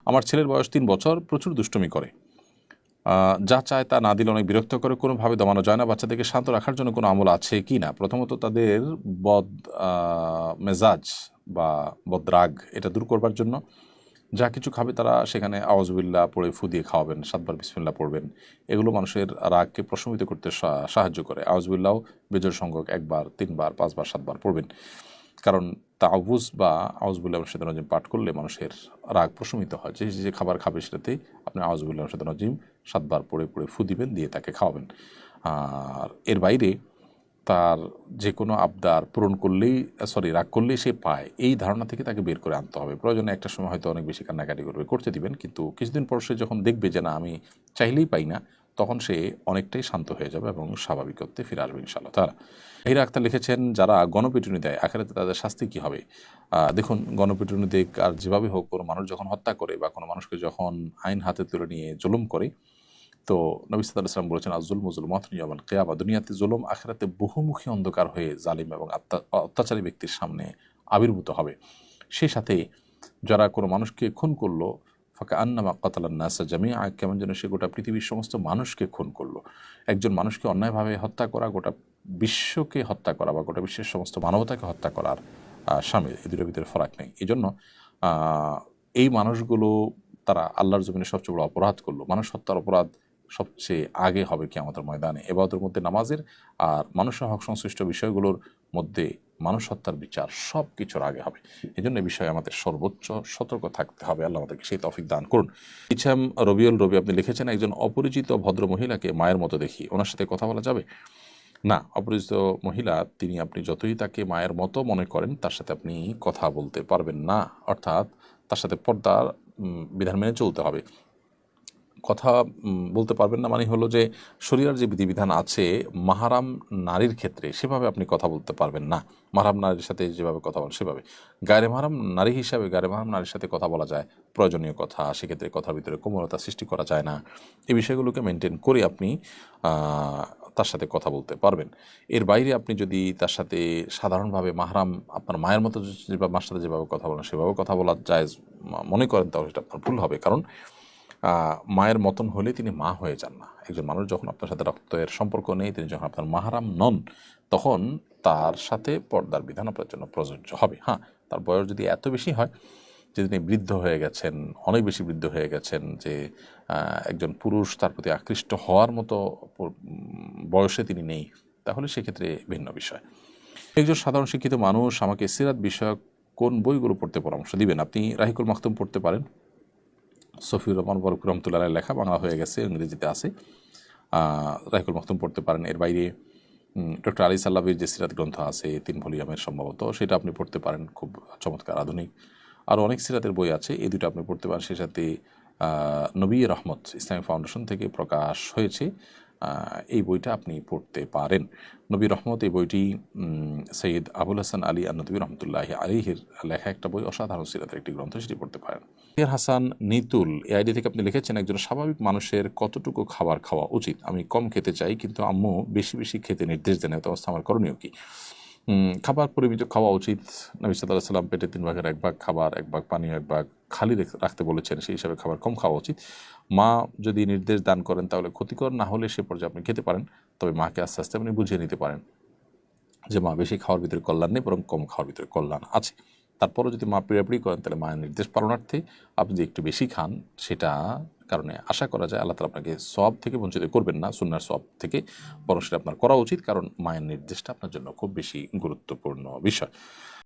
আমার ছেলের বয়স 3 বছর, প্রচুর দুষ্টুমি করে, যা চায় তা না দিলে অনেক বিরক্ত করে, কোনোভাবে দমানো যায় না। বাচ্চাদেরকে শান্ত রাখার জন্য কোনো আমল আছে কি না? প্রথমত তাদের বদ মেজাজ বা বদরাগ এটা দূর করবার জন্য যা কিছু খাবে তারা সেখানে আউযুবিল্লাহ পড়ে ফু দিয়ে খাওয়াবেন, 7 বার বিসমিল্লাহ পড়বেন। এগুলো মানুষের রাগকে প্রশমিত করতে সাহায্য করে। আউযুবিল্লাহও বেজোড় সংখ্যক 1 বার, 3 বার, 5 বার, 7 বার পড়বেন। কারণ তাওবুজ বা আউযুবিল্লাহি মিনাশ শাইতানির রাজিম পাঠ করলে মানুষের রাগ প্রশমিত হয়। যে খাবার খাবে সেটাতে আপনি আউযুবিল্লাহি মিনাশ শাইতানির রাজিম 7 বার পড়ে ফু দিবেন, দিয়ে তাকে খাওয়াবেন। আর এর বাইরে তার যে কোনো আবদার পূরণ করলেই রাগ করলেই সে পায়, এই ধারণা থেকে তাকে বের করে আনতে হবে। প্রয়োজনে একটা সময় হয়তো অনেক বেশি কান্নাকাটি করতে দিবেন, কিন্তু কিছুদিন পর সে যখন দেখবে যে না আমি চাইলেই পাই না, তখন সে অনেকটাই শান্ত হয়ে যাবে এবং স্বাভাবিকত্বে ফিরে আসবে ইনশাআল্লাহ তাআলা। হিরা আক্তার লিখেছেন, যারা গণপিটুনি দেয় আখিরাতে তাদের শাস্তি কী হবে? দেখুন, গণপিটুনি দিক আর যেভাবে হোক, কোনো মানুষ যখন হত্যা করে বা কোনো মানুষকে যখন আইন হাতে তুলে নিয়ে জুলুম করে, তো নবী সাল্লাল্লাহু আলাইহি ওয়াসাল্লাম বলেছেন, আয-যুলমু যুলমাতুন ইয়াওমাল কিয়ামা, দুনিয়াতে জুলুম আখিরাতে বহুমুখী অন্ধকার হয়ে জালিম এবং অত্যাচারী ব্যক্তির সামনে আবির্ভূত হবে। সেই সাথে যারা কোনো মানুষকে খুন করলো, ফাকাআন্নামা কাতালান নাসা জামিআ, কেমন যেন সে গোটা পৃথিবীর সমস্ত মানুষকে খুন করলো। একজন মানুষকে অন্যায়ভাবে হত্যা করা গোটা বিশ্বকে হত্যা করা বা গোটা বিশ্বের সমস্ত মানবতাকে হত্যা করার শামিল। এই দুটোর ভিতরে ফারাক নেই। এজন্য এই মানুষগুলো তারা আল্লাহর জমিনে সবচেয়ে বড় অপরাধ করলো। মানুষ হত্যার অপরাধ সবচেয়ে আগে হবে কিয়ামতের ময়দানে। ইবাদতের মধ্যে নামাজের আর মানুষের হক সংশ্লিষ্ট বিষয়গুলোর মধ্যে মানুষ হত্যার বিচার সব কিছুর আগে হবে। এজন্য এই বিষয়ে আমাদের সর্বোচ্চ সতর্ক থাকতে হবে। আল্লাহ আমাদেরকে সেই তৌফিক দান করুন। ইছাম রবিউল রবি আপনি লিখেছেন, একজন অপরিচিত ভদ্র মহিলাকে মায়ের মতো দেখি, ওনার সাথে কথা বলা যাবে? না, অপরিচিত মহিলা আপনি যতই তাকে মায়ের মতো মনে করেন, তার সাথে আপনি কথা বলতে পারবেন না। অর্থাৎ তার সাথে পর্দার বিধান মেনে চলতে হবে। কথা বলতে পারবেন না মানে হলো যে শরীয়তের যে বিধিবিধান আছে মাহরাম নারীর ক্ষেত্রে সেভাবে আপনি কথা বলতে পারবেন না। মাহরাম নারীর সাথে যেভাবে কথা বলেন সেভাবে। গায়রে মাহরাম নারী হিসাবে গায়রে মাহরাম নারীর সাথে কথা বলা যায়, প্রয়োজনীয় কথা, সেক্ষেত্রে কথার ভিতরে কোমলতা সৃষ্টি করা যায় না। এই বিষয়গুলোকে মেনটেন করে আপনি তার সাথে কথা বলতে পারবেন। এর বাইরে আপনি যদি তার সাথে সাধারণভাবে মাহরাম আপনার মায়ের মতো যেভাবে মার সাথে যেভাবে কথা বলেন সেভাবে কথা বলা জায়েজ মনে করেন, তাহলে সেটা আপনার ভুল হবে। কারণ মায়ের মতন হলে তিনি মা হয়ে যান না। একজন মানুষ যখন আপনার সাথে রক্তের সম্পর্ক নেই, তিনি যখন আপনার মাহরাম নন, তখন তার সাথে পর্দার বিধান আপনার জন্য প্রযোজ্য হবে। হ্যাঁ, তার বয়স যদি এত বেশি হয় যে তিনি বৃদ্ধ হয়ে গেছেন, অনেক বেশি বৃদ্ধ হয়ে গেছেন, যে একজন পুরুষ তার প্রতি আকৃষ্ট হওয়ার মতো বয়সে তিনি নেই, তাহলে সেক্ষেত্রে ভিন্ন বিষয়। একজন সাধারণ শিক্ষিত মানুষ আমাকে সিরাত বিষয়ক কোন বইগুলো পড়তে পরামর্শ দিবেন? আপনি রাহিকুল মাখতুম পড়তে পারেন, সফিউর রহমান বরক রহমতুল্লাহ লেখা, বাংলা হয়ে গেছে, ইংরেজিতে আছে। রাহিকুল মাখতুম পড়তে পারেন। এর বাইরে ডক্টর আলী সাল্লাবির যে সিরাত গ্রন্থ আছে 3 ভলিউমের সম্ভবত, সেটা আপনি পড়তে পারেন, খুব চমৎকার আধুনিক। আরও অনেক সিরাতের বই আছে, এই দুটো আপনি পড়তে পারেন। সেই সাথে নবী রহমত ইসলামিক ফাউন্ডেশন থেকে প্রকাশ হয়েছে, এই বইটা আপনি পড়তে পারেন। নবী রহমত এই বইটি সৈয়দ আবুল হাসান আলী আন-নদভী রহমতুল্লাহি আলাইহির লেখা একটা বই, অসাধারণ সিরাতের একটি গ্রন্থ, সেটি পড়তে পারেন। হাসান নিতুল এই আইডি থেকে আপনি লিখেছেন, একজন স্বাভাবিক মানুষের কতটুকু খাবার খাওয়া উচিত? আমি কম খেতে চাই, কিন্তু আম্মু বেশি বেশি খেতে নির্দেশ দেন, এত অবস্থা আমার করণীয় কি? খাবার পরিমিত খাওয়া উচিত। নবী সাল্লাল্লাহু আলাইহি ওয়াসাল্লাম পেটে 3 ভাগের 1 ভাগ খাবার, 1 ভাগ পানি, 1 ভাগ খালি রাখতে বলেছেন, সেই হিসাবে খাবার কম খাওয়া উচিত। মা যদি নির্দেশ দান করেন তাহলে ক্ষতিকর না হলে সে পর্যায়ে আপনি খেতে পারেন, তবে মাকে আস্তে আস্তে আপনি বুঝিয়ে নিতে পারেন যে মা বেশি খাওয়ার ভিতরে কল্যাণ নেই, বরং কম খাওয়ার ভিতরে কল্যাণ আছে। তারপরও যদি মা পিড়াপিড়ি করেন, তাহলে মায়ের নির্দেশ পালনার্থে আপনি যদি একটু বেশি খান, সেটা কারণে আশা করা যায় আল্লাহ তাআলা আপনাকে সওয়াব থেকে বঞ্চিত করবেন না, সুন্নাহর সওয়াব থেকে, বরং সেটা আপনার করা উচিত, কারণ মায়ের নির্দেশটা আপনার জন্য খুব বেশি গুরুত্বপূর্ণ বিষয়।